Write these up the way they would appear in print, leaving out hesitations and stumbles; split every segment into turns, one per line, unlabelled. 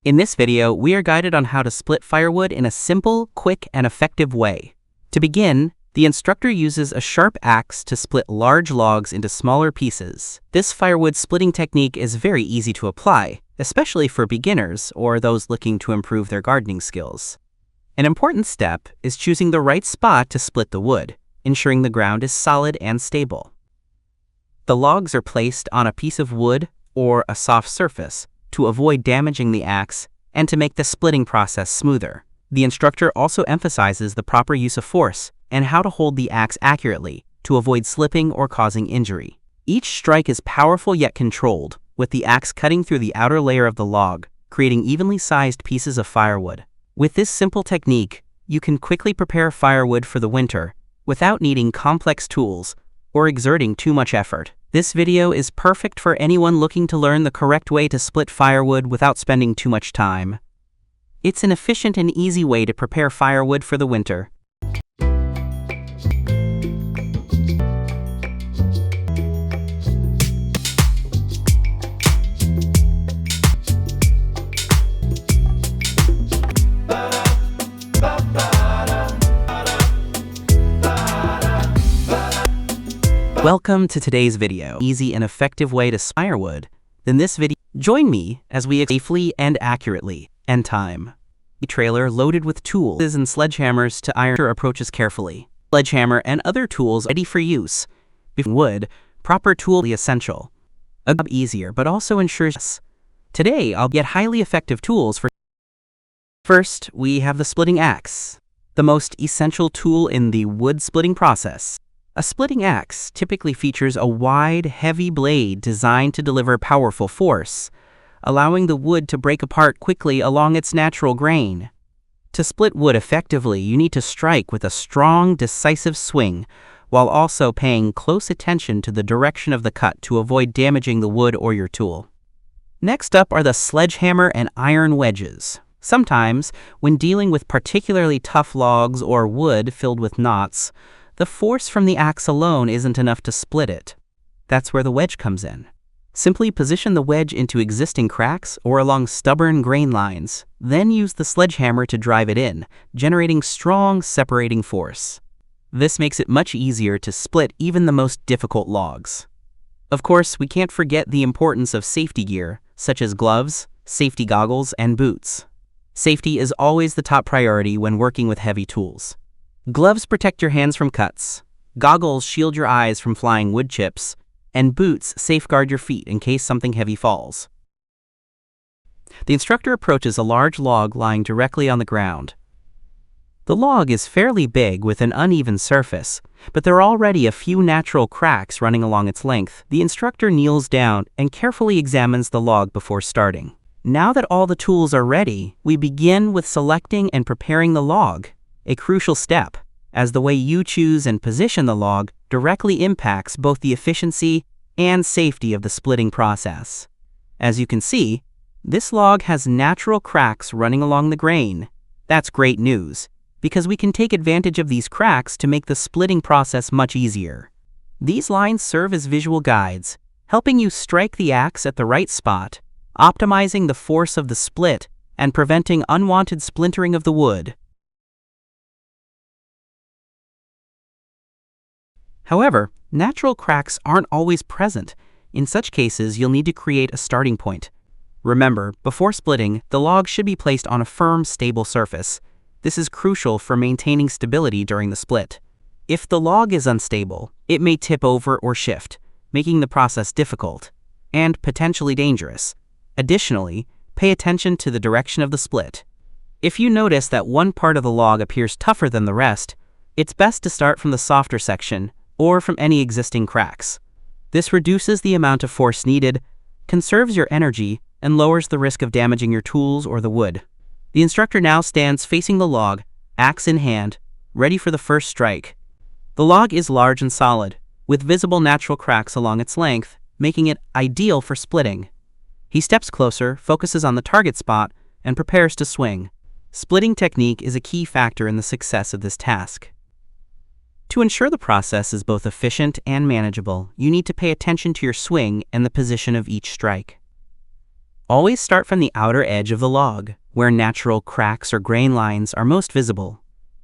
In this video, we are guided on how to split firewood in a simple, quick, and effective way. To begin, the instructor uses a sharp axe to split large logs into smaller pieces. This firewood splitting technique is very easy to apply, especially for beginners or those looking to improve their gardening skills. An important step is choosing the right spot to split the wood, ensuring the ground is solid and stable. The logs are placed on a piece of wood or a soft surface to avoid damaging the axe and to make the splitting process smoother. The instructor also emphasizes the proper use of force and how to hold the axe accurately to avoid slipping or causing injury. Each strike is powerful yet controlled, with the axe cutting through the outer layer of the log, creating evenly sized pieces of firewood. With this simple technique, you can quickly prepare firewood for the winter without needing complex tools or exerting too much effort. This video is perfect for anyone looking to learn the correct way to split firewood without spending too much time. It's an efficient and easy way to prepare firewood for the winter. Welcome to today's video. Easy and effective way to split firewood. In this video, join me as we safely and accurately end time. A trailer loaded with tools and sledgehammers to iron approaches carefully. Sledgehammer and other tools ready for use. Before wood, proper tool is essential. A job easier but also ensures. Today I'll get highly effective tools for. First, we have the splitting axe, the most essential tool in the wood splitting process. A splitting axe typically features a wide, heavy blade designed to deliver powerful force, allowing the wood to break apart quickly along its natural grain. To split wood effectively, you need to strike with a strong, decisive swing, while also paying close attention to the direction of the cut to avoid damaging the wood or your tool. Next up are the sledgehammer and iron wedges. Sometimes, when dealing with particularly tough logs or wood filled with knots, the force from the axe alone isn't enough to split it. That's where the wedge comes in. Simply position the wedge into existing cracks or along stubborn grain lines, then use the sledgehammer to drive it in, generating strong separating force. This makes it much easier to split even the most difficult logs. Of course, we can't forget the importance of safety gear, such as gloves, safety goggles, and boots. Safety is always the top priority when working with heavy tools. Gloves protect your hands from cuts, goggles shield your eyes from flying wood chips, and boots safeguard your feet in case something heavy falls. The instructor approaches a large log lying directly on the ground. The log is fairly big with an uneven surface, but there are already a few natural cracks running along its length. The instructor kneels down and carefully examines the log before starting. Now that all the tools are ready, we begin with selecting and preparing the log. A crucial step, as the way you choose and position the log directly impacts both the efficiency and safety of the splitting process. As you can see, this log has natural cracks running along the grain. That's great news, because we can take advantage of these cracks to make the splitting process much easier. These lines serve as visual guides, helping you strike the axe at the right spot, optimizing the force of the split and preventing unwanted splintering of the wood. However, natural cracks aren't always present. In such cases, you'll need to create a starting point. Remember, before splitting, the log should be placed on a firm, stable surface. This is crucial for maintaining stability during the split. If the log is unstable, it may tip over or shift, making the process difficult and potentially dangerous. Additionally, pay attention to the direction of the split. If you notice that one part of the log appears tougher than the rest, it's best to start from the softer section or from any existing cracks. This reduces the amount of force needed, conserves your energy, and lowers the risk of damaging your tools or the wood. The instructor now stands facing the log, axe in hand, ready for the first strike. The log is large and solid, with visible natural cracks along its length, making it ideal for splitting. He steps closer, focuses on the target spot, and prepares to swing. Splitting technique is a key factor in the success of this task. To ensure the process is both efficient and manageable, you need to pay attention to your swing and the position of each strike. Always start from the outer edge of the log, where natural cracks or grain lines are most visible.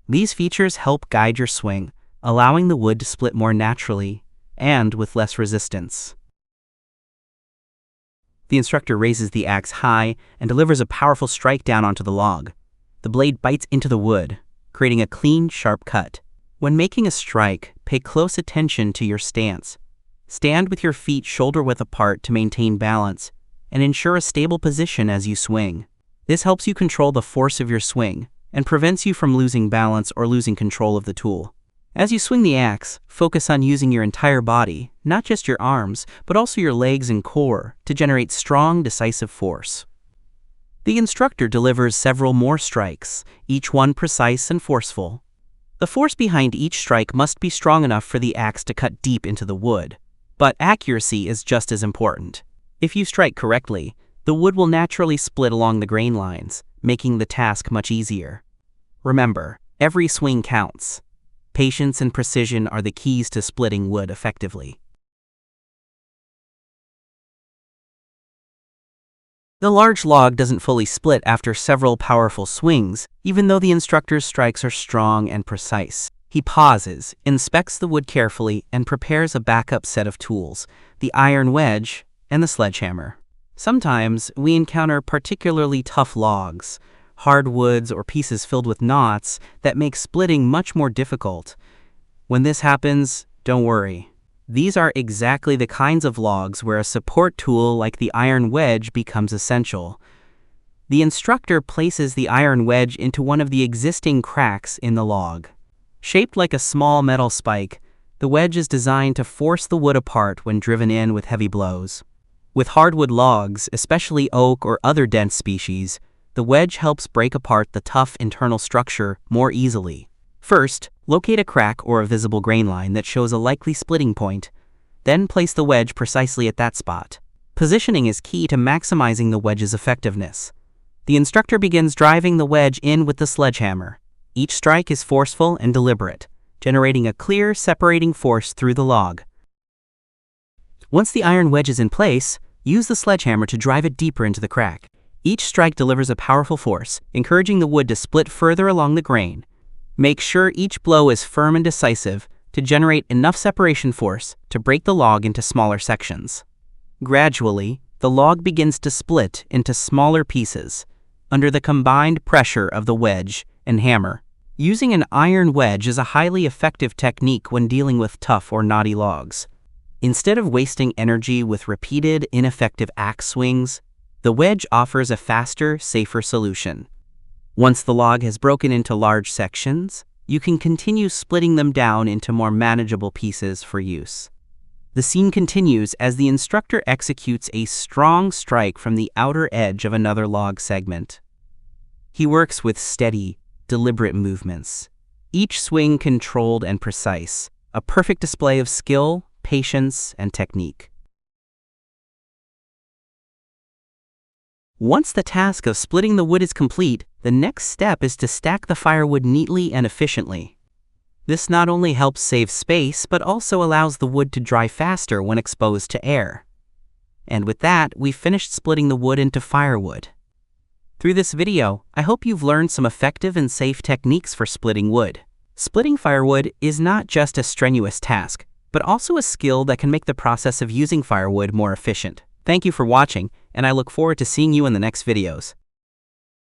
These features help guide your swing, allowing the wood to split more naturally and with less resistance. The instructor raises the axe high and delivers a powerful strike down onto the log. The blade bites into the wood, creating a clean, sharp cut. When making a strike, pay close attention to your stance. Stand with your feet shoulder-width apart to maintain balance, and ensure a stable position as you swing. This helps you control the force of your swing and prevents you from losing balance or losing control of the tool. As you swing the axe, focus on using your entire body, not just your arms, but also your legs and core, to generate strong, decisive force. The instructor delivers several more strikes, each one precise and forceful. The force behind each strike must be strong enough for the axe to cut deep into the wood, but accuracy is just as important. If you strike correctly, the wood will naturally split along the grain lines, making the task much easier. Remember, every swing counts. Patience and precision are the keys to splitting wood effectively. The large log doesn't fully split after several powerful swings, even though the instructor's strikes are strong and precise. He pauses, inspects the wood carefully, and prepares a backup set of tools, the iron wedge and the sledgehammer. Sometimes we encounter particularly tough logs, hardwoods, or pieces filled with knots that make splitting much more difficult. When this happens, don't worry. These are exactly the kinds of logs where a support tool like the iron wedge becomes essential. The instructor places the iron wedge into one of the existing cracks in the log. Shaped like a small metal spike, the wedge is designed to force the wood apart when driven in with heavy blows. With hardwood logs, especially oak or other dense species, the wedge helps break apart the tough internal structure more easily. First, locate a crack or a visible grain line that shows a likely splitting point. Then place the wedge precisely at that spot. Positioning is key to maximizing the wedge's effectiveness. The instructor begins driving the wedge in with the sledgehammer. Each strike is forceful and deliberate, generating a clear, separating force through the log. Once the iron wedge is in place, use the sledgehammer to drive it deeper into the crack. Each strike delivers a powerful force, encouraging the wood to split further along the grain. Make sure each blow is firm and decisive to generate enough separation force to break the log into smaller sections. Gradually, the log begins to split into smaller pieces under the combined pressure of the wedge and hammer. Using an iron wedge is a highly effective technique when dealing with tough or knotty logs. Instead of wasting energy with repeated, ineffective axe swings, the wedge offers a faster, safer solution. Once the log has broken into large sections, you can continue splitting them down into more manageable pieces for use. The scene continues as the instructor executes a strong strike from the outer edge of another log segment. He works with steady, deliberate movements, each swing controlled and precise, a perfect display of skill, patience, and technique. Once the task of splitting the wood is complete, the next step is to stack the firewood neatly and efficiently. This not only helps save space, but also allows the wood to dry faster when exposed to air. And with that, we've finished splitting the wood into firewood. Through this video, I hope you've learned some effective and safe techniques for splitting wood. Splitting firewood is not just a strenuous task, but also a skill that can make the process of using firewood more efficient. Thank you for watching, and I look forward to seeing you in the next videos.